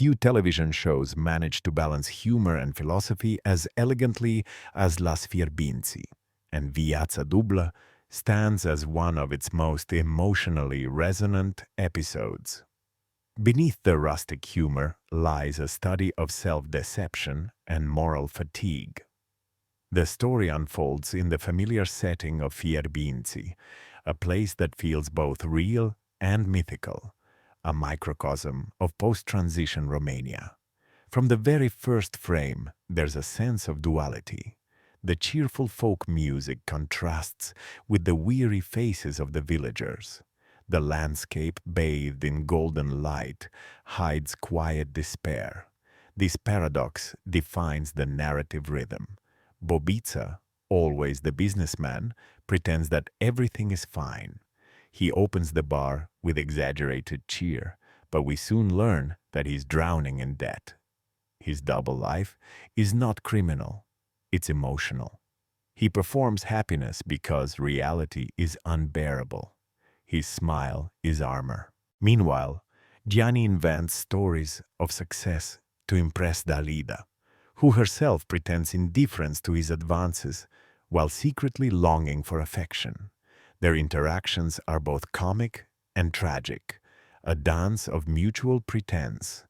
Few television shows manage to balance humor and philosophy as elegantly as Las Fierbinți, and Viața Dublă stands as one of its most emotionally resonant episodes. Beneath the rustic humor lies a study of self-deception and moral fatigue. The story unfolds in the familiar setting of Fierbinți, a place that feels both real and mythical, a microcosm of post-transition Romania. From the very first frame, there's a sense of duality. The cheerful folk music contrasts with the weary faces of the villagers. The landscape, bathed in golden light, hides quiet despair. This paradox defines the narrative rhythm. Bobița, always the businessman, pretends that everything is fine. He opens the bar with exaggerated cheer, but we soon learn that he's drowning in debt. His double life is not criminal, it's emotional. He performs happiness because reality is unbearable. His smile is armor. Meanwhile, Gianni invents stories of success to impress Dalida, who herself pretends indifference to his advances while secretly longing for affection. Their interactions are both comic and tragic, a dance of mutual pretense.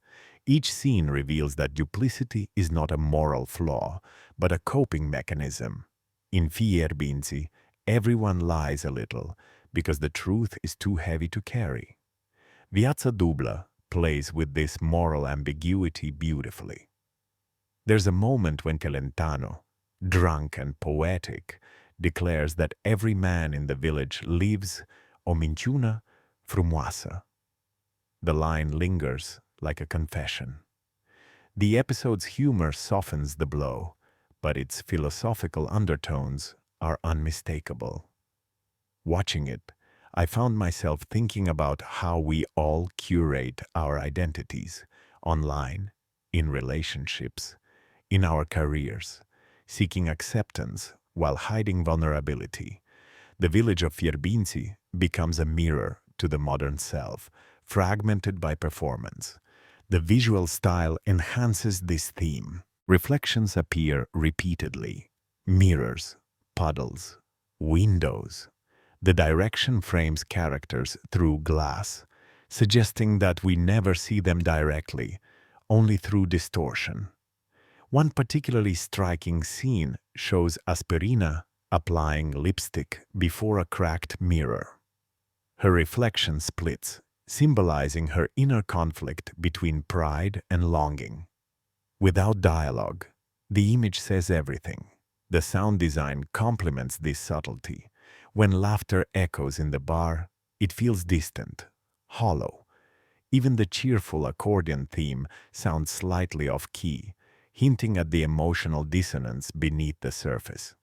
Each scene reveals that duplicity is not a moral flaw, but a coping mechanism. In Fierbinți, everyone lies a little, because the truth is too heavy to carry. Viața Dublă plays with this moral ambiguity beautifully. There's a moment when Celentano, drunk and poetic, declares that every man in the village lives o minciună frumoasă. The line lingers like a confession. The episode's humor softens the blow, but its philosophical undertones are unmistakable. Watching it, I found myself thinking about how we all curate our identities, online, in relationships, in our careers, seeking acceptance while hiding vulnerability. The village of Fierbinți becomes a mirror to the modern self, fragmented by performance. The visual style enhances this theme. Reflections appear repeatedly. Mirrors, puddles, windows. The direction frames characters through glass, suggesting that we never see them directly, only through distortion. One particularly striking scene shows Asperina applying lipstick before a cracked mirror. Her reflection splits, symbolizing her inner conflict between pride and longing. Without dialogue, the image says everything. The sound design complements this subtlety. When laughter echoes in the bar, it feels distant, hollow. Even the cheerful accordion theme sounds slightly off-key, hinting at the emotional dissonance beneath the surface.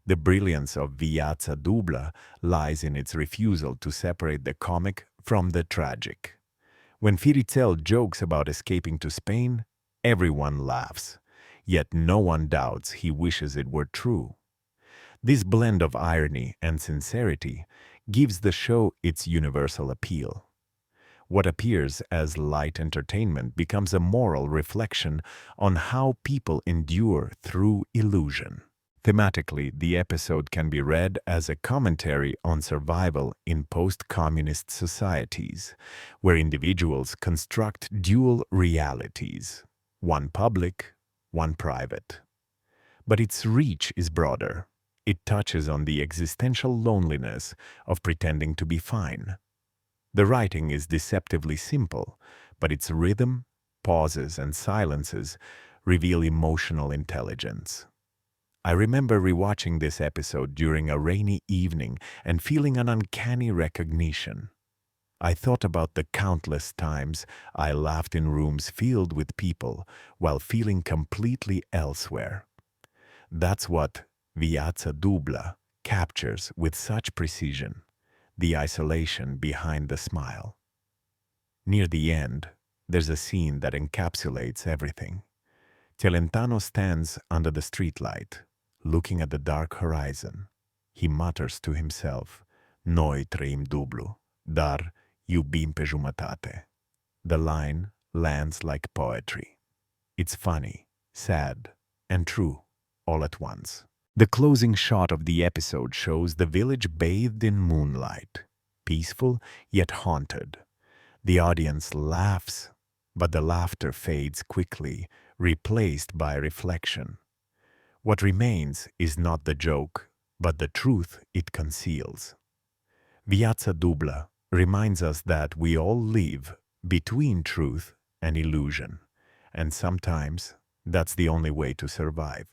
The brilliance of Viața Dublă lies in its refusal to separate the comic from the tragic. When Firițel jokes about escaping to Spain, everyone laughs, yet no one doubts he wishes it were true. This blend of irony and sincerity gives the show its universal appeal. What appears as light entertainment becomes a moral reflection on how people endure through illusion. Thematically, the episode can be read as a commentary on survival in post-communist societies, where individuals construct dual realities, one public, one private. But its reach is broader. It touches on the existential loneliness of pretending to be fine. The writing is deceptively simple, but its rhythm, pauses, and silences reveal emotional intelligence. I remember rewatching this episode during a rainy evening and feeling an uncanny recognition. I thought about the countless times I laughed in rooms filled with people while feeling completely elsewhere. That's what Viața Dublă captures with such precision, the isolation behind the smile. Near the end, there's a scene that encapsulates everything. Celentano stands under the streetlight, looking at the dark horizon. He mutters to himself, "Noi trăim dublu, dar iubim pe jumătate." The line, lands like poetry. It's funny, sad, and true, all at once. The closing shot of the episode shows the village bathed in moonlight, peaceful yet haunted. The audience laughs, but the laughter fades quickly, replaced by reflection. What remains is not the joke, but the truth it conceals. Viața dublă reminds us that we all live between truth and illusion, and sometimes that's the only way to survive.